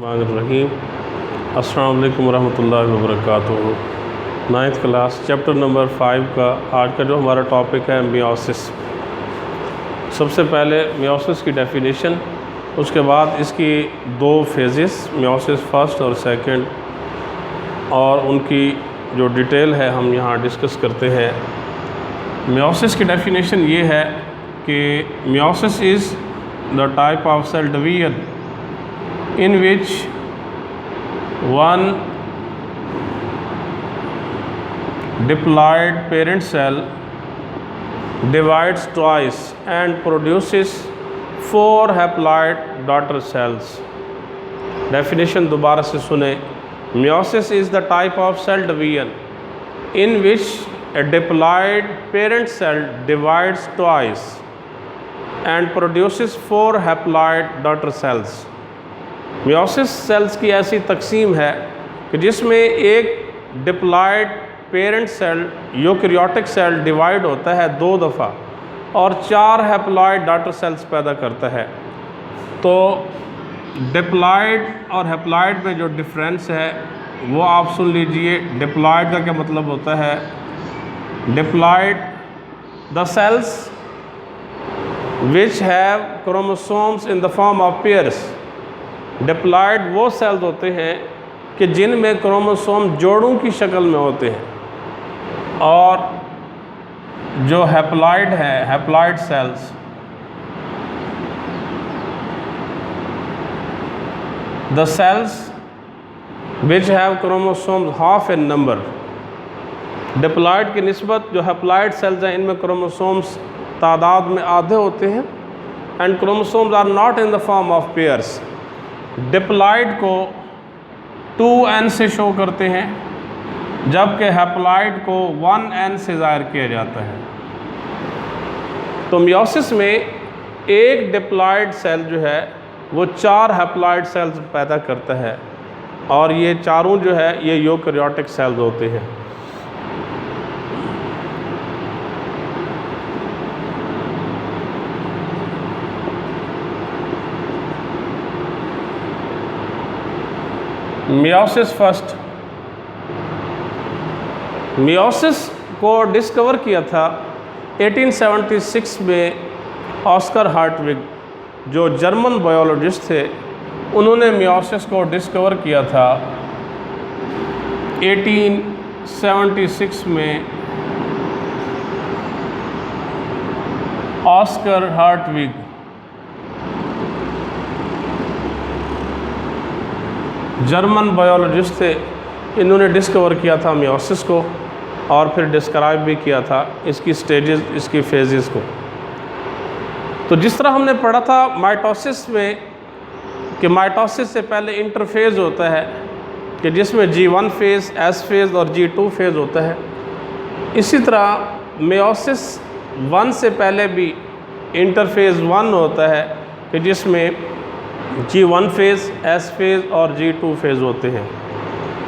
रहीम। अस्सलाम वालेकुम रहमतुल्लाहि व बरकातुहू। 9th क्लास चैप्टर नंबर 5 का आज का जो हमारा टॉपिक है मियोसिस। सबसे पहले मियोसिस की डेफिनेशन, उसके बाद इसकी दो फेजेस मियोसिस फर्स्ट और सेकंड, और उनकी जो डिटेल है हम यहाँ डिस्कस करते हैं। मियोसिस की डेफिनेशन ये है कि meiosis is the type of cell division in which one diploid parent cell divides twice and produces 4 haploid daughter cells. Definition दोबारा से सुने। Meiosis is the type of cell division in which a diploid parent cell divides twice and produces 4 haploid daughter cells. Meiosis cells की ऐसी तकसीम है कि जिसमें एक diploid parent cell eukaryotic cell divide होता है 2 दफ़ा और 4 हैप्लॉयड डॉटर सेल्स पैदा करता है। तो डिप्लॉयड और हैप्लॉयड में जो डिफरेंस है वो आप सुन लीजिए। डिप्लॉयड का क्या मतलब होता है? Diploid the cells which have chromosomes in the form of pairs. Diploid वो सेल्स होते हैं कि जिनमें क्रोमोसोम जोड़ों की शक्ल में होते हैं, और जो हैप्लॉयड है haploid cells the cells which have chromosomes half in number. Diploid की निस्बत जो हैप्लॉयड सेल्स हैं इनमें क्रोमोसोम्स तादाद में आधे होते हैं, and chromosomes are not in the form of pairs. Diploid को 2n से शो करते हैं, जबकि हैप्लॉयड को 1n से ज़ाहिर किया जाता है। तो मियोसिस में एक डिप्लॉयड सेल जो है वो 4 हैप्लॉयड सेल्स पैदा करता है, और ये चारों जो है ये यूकैरियोटिक सेल्स होते हैं। Meiosis first. मियोसिस को डिस्कवर किया था 1876 में ऑस्कर हार्टविग, जो जर्मन बायोलॉजिस्ट थे। उन्होंने मियोसिस को डिस्कवर किया था 1876 में। ऑस्कर हार्टविग जर्मन बायोलॉजिस्ट थे, इन्होंने डिस्कवर किया था मियोसिस को, और फिर डिस्क्राइब भी किया था इसकी स्टेजेस, इसकी फेजेस को। तो जिस तरह हमने पढ़ा था माइटोसिस में कि माइटोसिस से पहले इंटरफेज होता है कि जिसमें G1 फेज़, S फेज़ और G2 फेज़ होता है, इसी तरह मियोसिस 1 से पहले भी इंटरफेज़ 1 होता है कि जिसमें G1 फेज़, S फेज़ और G2 फेज़ होते हैं।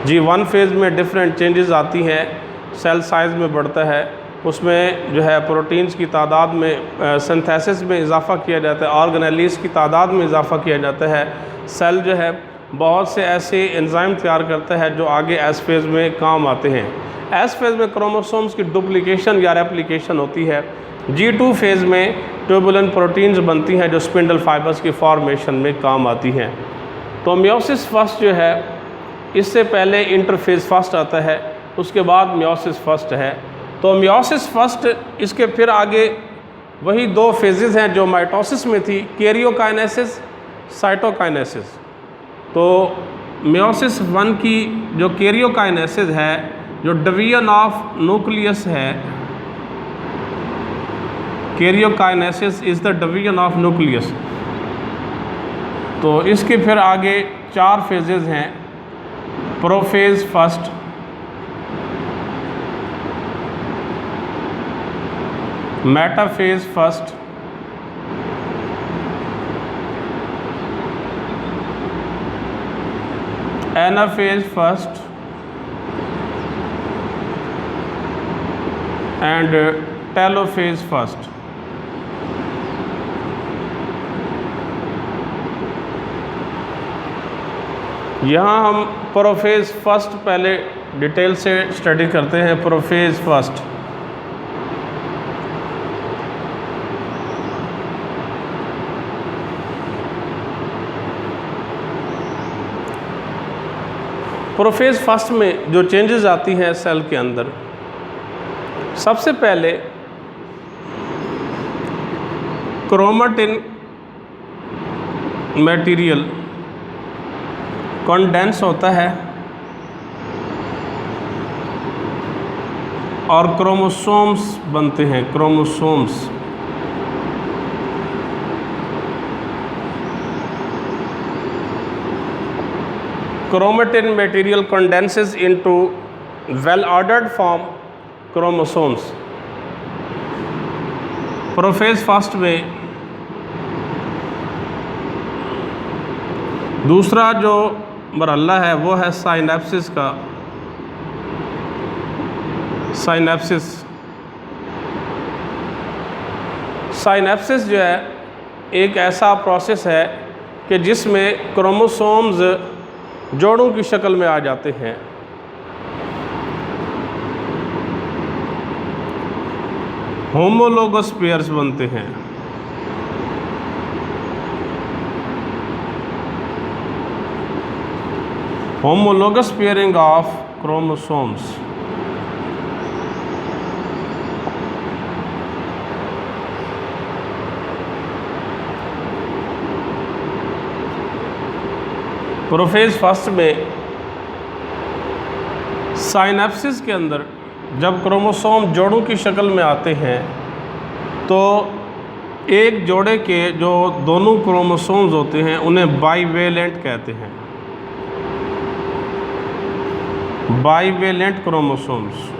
G1 फेज़ में डिफरेंट चेंजेस आती हैं, सेल साइज़ में बढ़ता है, उसमें जो है प्रोटीन्स की तादाद में सिंथेसिस में इजाफ़ा किया जाता है, ऑर्गेनेलीज़ की तादाद में इजाफ़ा किया जाता है। सेल जो है बहुत से ऐसे एंजाइम तैयार करता है जो आगे S फेज़ में काम आते हैं। S फेज़ में क्रोमोसोम्स की डुप्लिकेशन या रेप्लिकेशन होती है। G2 फेज़ में ट्यूबुलेंट प्रोटीन्स बनती हैं जो स्पिंडल फाइबर्स की फॉर्मेशन में काम आती हैं। तो मियोसिस फर्स्ट जो है, इससे पहले इंटरफेज फर्स्ट आता है, उसके बाद मियोसिस फर्स्ट है। तो मियोसिस फर्स्ट, इसके फिर आगे वही 2 फेजेस हैं जो माइटोसिस में थी, कैरियोकाइनेसिस, साइटोकाइनेसिस। तो मियोसिस 1 की जो कैरियोकाइनेसिस है, जो डिवीजन ऑफ न्यूक्लियस है, karyokinesis is the division of nucleus. तो इसके फिर आगे 4 फेजेस हैं। Prophase first, metaphase first, anaphase first and telophase first. यहाँ हम प्रोफेज फर्स्ट पहले डिटेल से स्टडी करते हैं। प्रोफेज फर्स्ट, प्रोफेज फर्स्ट में जो चेंजेस आती हैं सेल के अंदर, सबसे पहले क्रोमेटिन मटेरियल कंडेंस होता है और क्रोमोसोम्स बनते हैं। Chromosomes chromatin material condenses into well ordered form chromosomes। Prophase first में दूसरा जो मरहला है वो है साइनेप्सिस का। साइनेप्सिस जो है एक ऐसा प्रोसेस है कि जिसमें क्रोमोसोम्स जोड़ों की शक्ल में आ जाते हैं। होमोलोगस पेयर्स बनते हैं। Homologous pairing of chromosomes. Prophase first में साइनेप्सिस के अंदर जब क्रोमोसोम जोड़ों की शक्ल में आते हैं तो एक जोड़े के जो दोनों क्रोमोसोम्स होते हैं उन्हें बाईवेलेंट कहते हैं। Bivalent chromosomes.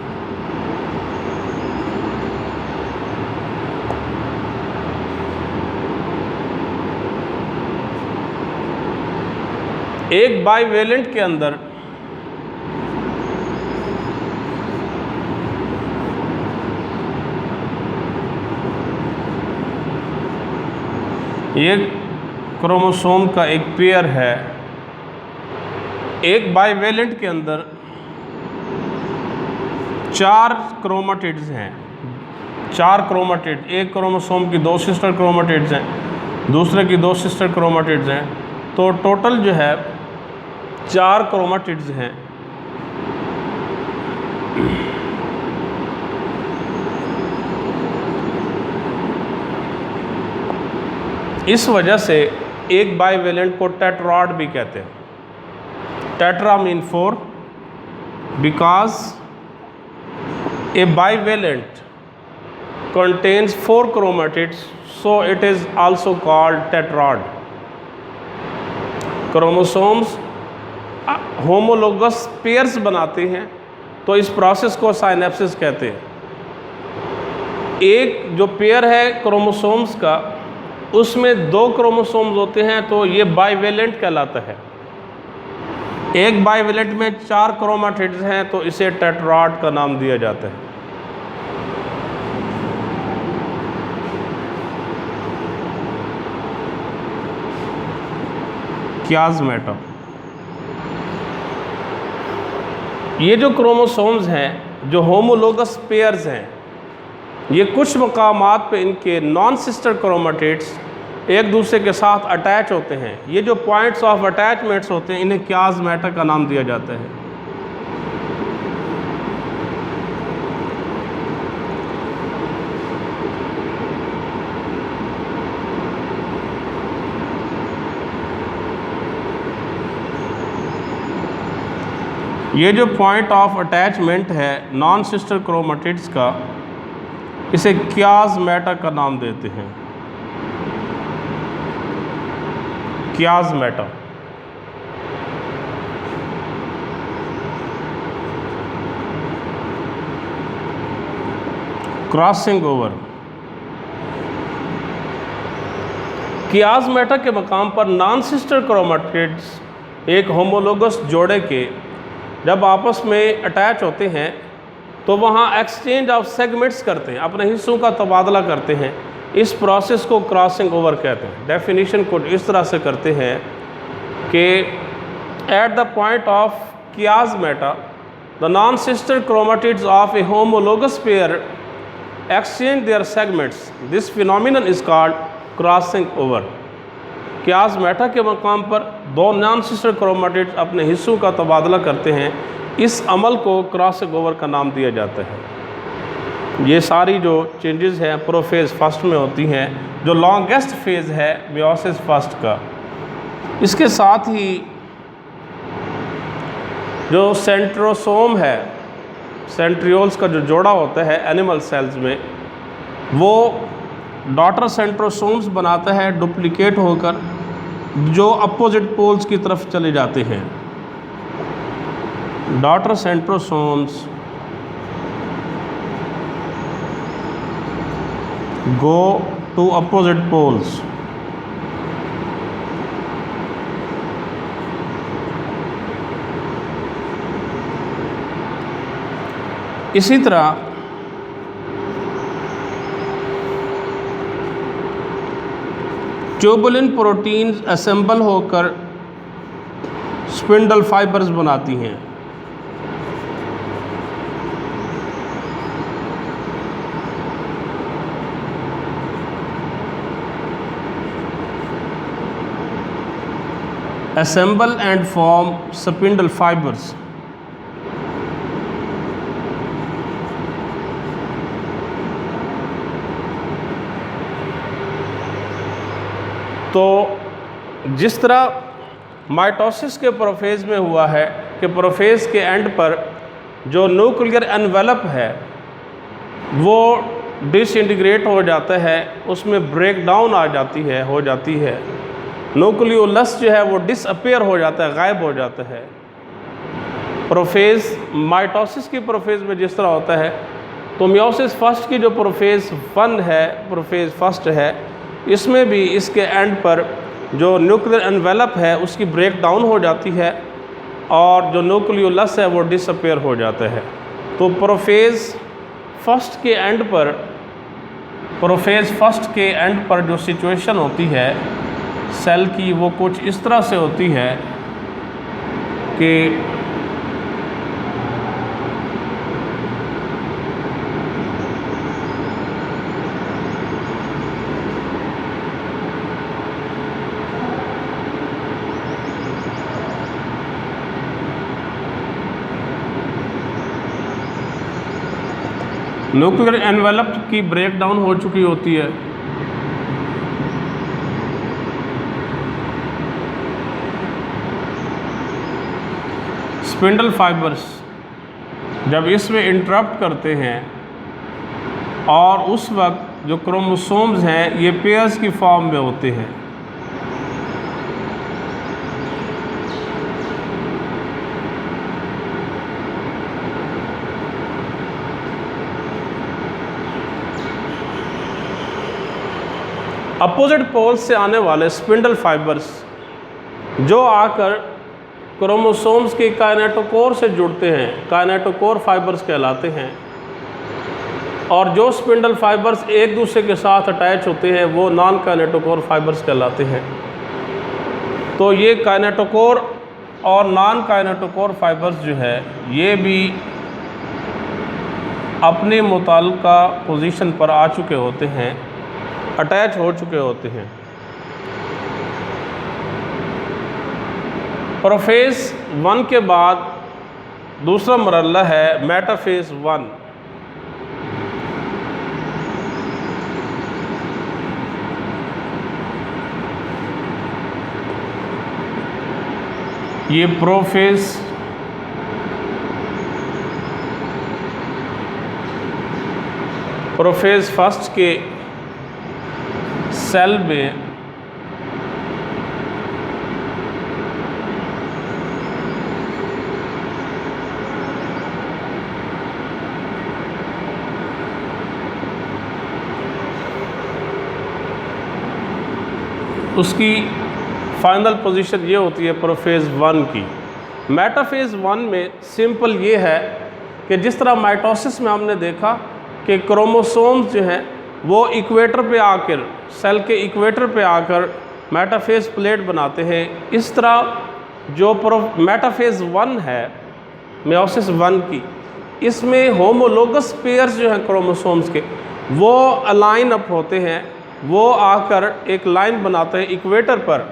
एक बाईवेलेंट के अंदर ये क्रोमोसोम का एक पेयर है। एक बाईवेलेंट के अंदर 4 क्रोमेटिड्स हैं। 4 क्रोमेटिड, एक क्रोमोसोम की 2 सिस्टर क्रोमेटिड्स हैं, दूसरे की 2 सिस्टर क्रोमेटिड्स हैं, तो टोटल जो है 4 क्रोमेटिड्स हैं। इस वजह से एक बाईवेलेंट को टेट्राड भी कहते हैं। Tetra mean 4 because A bivalent contains 4 chromatids, so it is also called tetrad। Chromosomes homologous pairs बनाते हैं तो इस प्रोसेस को साइनेप्सिस कहते हैं। एक जो पेयर है क्रोमोसोम्स का उसमें 2 क्रोमोसोम्स होते हैं तो ये बाईवेलेंट कहलाता है। एक बाईवेलेंट में 4 क्रोमेटिड्स हैं तो इसे टेट्राड का नाम दिया जाता है। कियास्मेटा। ये जो क्रोमोसोम्स हैं जो होमोलोगस पेयर्स हैं, ये कुछ मकामात पे इनके नॉन सिस्टर क्रोमेटिड्स एक दूसरे के साथ अटैच होते हैं। ये जो पॉइंट्स ऑफ अटैचमेंट्स होते हैं इन्हें कियास्मेटा का नाम दिया जाता है। ये जो पॉइंट ऑफ अटैचमेंट है नॉन सिस्टर क्रोमेटिड्स का, इसे कियास्मेटा का नाम देते हैं। कियास्मेटा। Crossing over. कियास्मेटा के मकाम पर नॉन सिस्टर क्रोमेटिड्स एक होमोलोगस जोड़े के जब आपस में अटैच होते हैं तो वहाँ एक्सचेंज ऑफ सेगमेंट्स करते हैं, अपने हिस्सों का तबादला करते हैं। इस प्रोसेस को क्रॉसिंग ओवर कहते हैं। डेफिनेशन को इस तरह से करते हैं कि At the point of chiasmata, the non-sister chromatids of a homologous pair exchange their segments. This phenomenon is called crossing over. chiasmata के मकाम पर दो नॉन-सिस्टर क्रोमेटिड्स अपने हिस्सों का तबादला करते हैं। इस अमल को क्रॉसिंग ओवर का नाम दिया जाता है। ये सारी जो चेंजेस हैं प्रोफेज फर्स्ट में होती हैं, जो लॉन्गेस्ट फेज़ है मियोसिस फर्स्ट का। इसके साथ ही जो सेंट्रोसोम है, सेंट्रियोल्स का जो जोड़ा होता है एनिमल सेल्स में, वो डॉटर सेंट्रोसोम्स बनाता है डुप्लीकेट होकर, जो अपोजिट पोल्स की तरफ चले जाते हैं। Daughter centrosomes go to opposite poles. इसी तरह ट्यूबुलिन प्रोटीन्स असेंबल होकर स्पिंडल फाइबर्स बनाती हैं। assemble and form spindle fibers. तो जिस तरह माइटोसिस के प्रोफेज में हुआ है कि प्रोफेज के एंड पर जो न्यूक्लियर एनवेलप है वो डिसइंटीग्रेट हो जाता है, उसमें ब्रेक डाउन आ जाती है, हो जाती है। न्यूक्लियोलस जो है वो डिसअपेयर हो जाता है, गायब हो जाता है। प्रोफेज माइटोसिस की प्रोफेज में जिस तरह होता है, तो मियोसिस फर्स्ट की जो प्रोफेज 1 है, प्रोफेज फर्स्ट है, इसमें भी इसके एंड पर जो न्यूक्लियर एनवेलप है उसकी ब्रेक डाउन हो जाती है और जो न्यूक्लियोलस है वो डिसअपेयर हो जाता है। तो प्रोफेज फर्स्ट के एंड पर, प्रोफेज फर्स्ट के एंड पर जो सिचुएशन होती है सेल की, वो कुछ इस तरह से होती है कि न्यूक्लियर एनवेलप की ब्रेक डाउन हो चुकी होती है। स्पिंडल फाइबर्स जब इसमें इंटरप्ट करते हैं और उस वक्त जो क्रोमोसोम्स हैं ये पेयर्स की फॉर्म में होते हैं। अपोजिट पोल से आने वाले स्पिंडल फाइबर्स जो आकर क्रोमोसोम्स के काइनेटोकोर से जुड़ते हैं, काइनेटोकोर फाइबर्स कहलाते हैं। और जो स्पिंडल फाइबर्स एक दूसरे के साथ अटैच होते हैं वो नॉन काइनेटोकोर फाइबर्स कहलाते हैं। तो ये काइनेटोकोर और नॉन काइनेटोकोर फाइबर्स जो है ये भी अपने मुताल्लिका पोजीशन पर आ चुके होते हैं, अटैच हो चुके होते हैं। प्रोफेज 1 के बाद दूसरा मरहला है मेटाफेज 1। ये प्रोफेज फर्स्ट के सेल में उसकी फाइनल पोजीशन ये होती है प्रोफेज 1 की। मेटाफेज 1 में सिंपल ये है कि जिस तरह माइटोसिस में हमने देखा कि क्रोमोसोम्स जो हैं वो इक्वेटर पे आकर, सेल के इक्वेटर पे आकर मेटाफेज प्लेट बनाते हैं, इस तरह जो मेटाफेज 1 है मेयोसिस 1 की, इसमें होमोलोगस पेयर्स जो हैं क्रोमोसोम्स के, वो अलाइन अप होते हैं, वो आकर एक लाइन बनाते हैं इक्वेटर पर।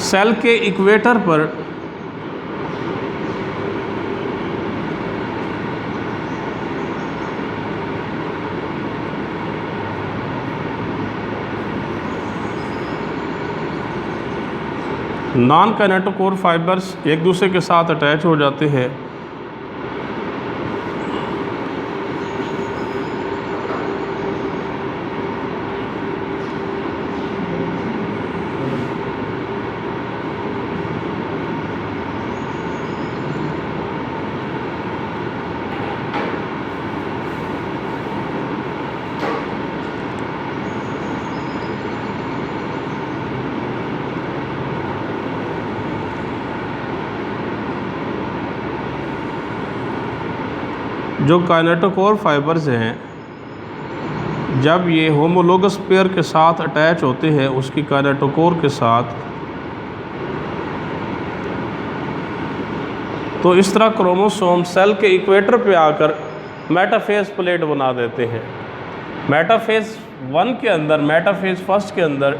सेल के इक्वेटर पर नॉन काइनेटोकोर फाइबर्स एक दूसरे के साथ अटैच हो जाते हैं। जो काइनेटोकोर फाइबर्स हैं, जब ये होमोलोगस पेयर के साथ अटैच होते हैं उसकी काइनेटोकोर के साथ, तो इस तरह क्रोमोसोम सेल के इक्वेटर पे आकर मेटाफेज प्लेट बना देते हैं। मेटाफेज 1 के अंदर, मेटाफेज 1 के अंदर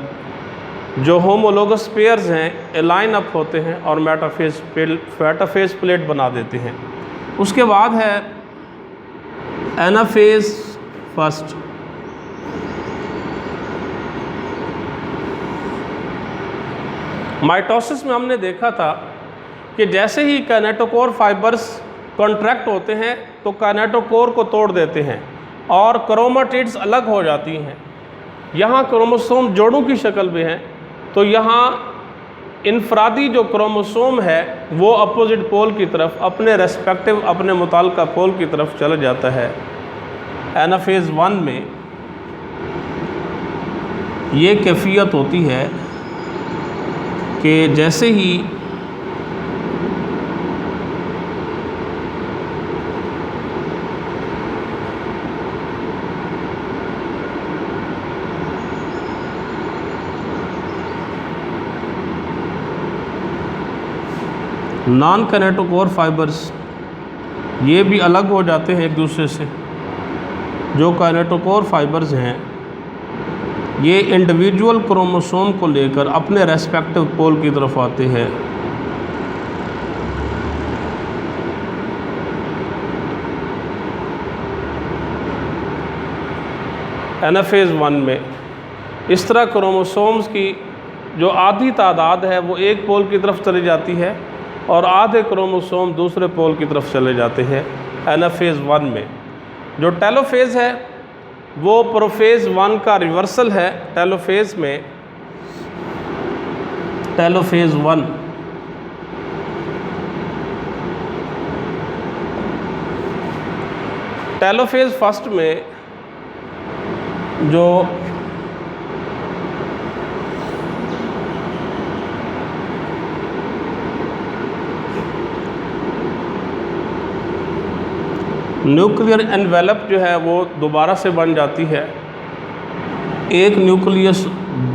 जो होमोलोगस पेयर्स हैं अलाइन अप होते हैं और मेटाफेज प्लेट बना देते हैं। उसके बाद है एनाफेज 1। माइटोसिस में हमने देखा था कि जैसे ही काइनेटोकोर फाइबर्स कॉन्ट्रैक्ट होते हैं तो काइनेटोकोर को तोड़ देते हैं और क्रोमेटिड्स अलग हो जाती हैं। यहाँ क्रोमोसोम जोड़ों की शक्ल में है, तो यहाँ इनफरादी जो क्रोमोसोम है वो अपोजिट पोल की तरफ अपने रेस्पेक्टिव, अपने मुताल्लिका पोल की तरफ चला जाता है। एनाफेज 1 में ये कैफियत होती है कि जैसे ही नॉन काइनेटोकोर फाइबर्स ये भी अलग हो जाते हैं एक दूसरे से। जो काइनेटोकोर फाइबर्स हैं ये इंडिविजुअल क्रोमोसोम को लेकर अपने रेस्पेक्टिव पोल की तरफ आते हैं। एनाफेज 1 में इस तरह क्रोमोसोम्स की जो आधी तादाद है वो एक पोल की तरफ चली जाती है और आधे क्रोमोसोम दूसरे पोल की तरफ चले जाते हैं एनाफेज 1 में। जो टेलोफेज है वो प्रोफेज 1 का रिवर्सल है। टेलोफेज में, टेलोफेज 1 टेलोफेज 1 में जो न्यूक्लियर एनवेलप जो है वो दोबारा से बन जाती है। एक न्यूक्लियस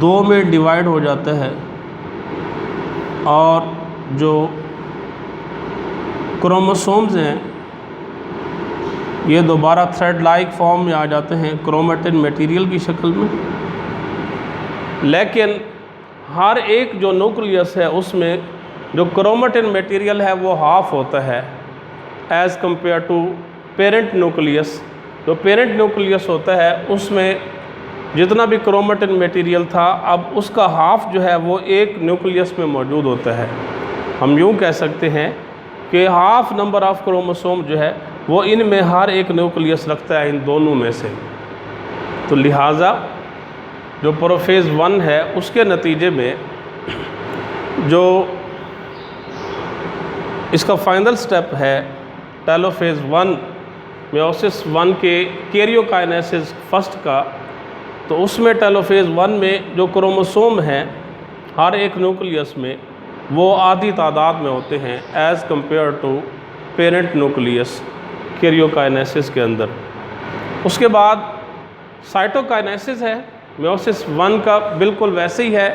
2 में डिवाइड हो जाता है और जो क्रोमोसोम्स हैं ये दोबारा थ्रेड लाइक फॉर्म में आ जाते हैं क्रोमेटिन मटेरियल की शक्ल में। लेकिन हर एक जो न्यूक्लियस है उसमें जो क्रोमेटिन मटेरियल है वो हाफ होता है as compare to parent nucleus. जो पेरेंट न्यूक्लियस होता है उसमें जितना भी क्रोमेटिन मटेरियल था अब उसका हाफ जो है वो एक न्यूक्लियस में मौजूद होता है। हम यूँ कह सकते हैं कि हाफ नंबर ऑफ क्रोमोसोम जो है वो इनमें हर एक न्यूक्लियस रखता है, इन दोनों में से। तो लिहाजा जो प्रोफेज 1 है उसके नतीजे में जो इसका फाइनल स्टेप है टेलोफेज 1 मेयोसिस 1 के कैरियोकाइनेसिस 1 का, तो उसमें टेलोफेज 1 में जो क्रोमोसोम हैं हर एक न्यूक्लियस में वो आधी तादाद में होते हैं as compare to parent nucleus karyokinesis के अंदर। उसके बाद साइटोकाइनेसिस है मियोसिस 1 का, बिल्कुल वैसे ही है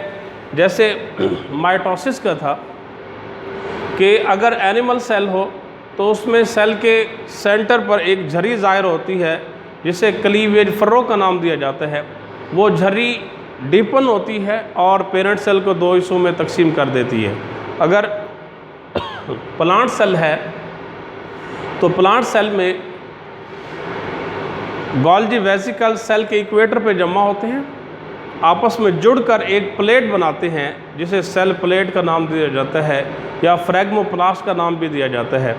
जैसे माइटोसिस का था कि अगर एनिमल सेल हो तो उसमें सेल के सेंटर पर एक झर्री ज़ाहिर होती है जिसे क्लीवेज फर्रो का नाम दिया जाता है। वो झर्री डीपन होती है और पेरेंट सेल को 2 हिस्सों में तकसीम कर देती है। अगर प्लांट सेल है तो प्लांट सेल में गोल्जी वेसिकल सेल के इक्वेटर पे जमा होते हैं, आपस में जुड़कर एक प्लेट बनाते हैं जिसे सेल प्लेट का नाम दिया जाता है या फ्रैग्मोप्लास्ट का नाम भी दिया जाता है।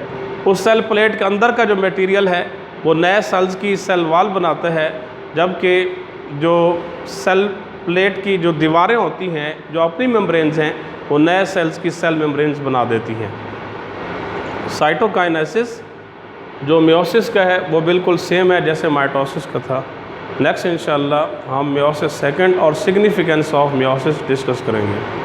उस सेल प्लेट के अंदर का जो मटेरियल है वो नए सेल्स की सेल वॉल बनाता है, जबकि जो सेल प्लेट की जो दीवारें होती हैं जो अपनी मेम्ब्रेन्स हैं वो नए सेल्स की सेल मेम्ब्रेन्स बना देती हैं। साइटोकाइनेसिस जो मियोसिस का है वो बिल्कुल सेम है जैसे माइटोसिस का था। नेक्स्ट इंशाल्लाह हम मियोसिस सेकंड और सिग्निफिकेंस ऑफ मियोसिस डिस्कस करेंगे।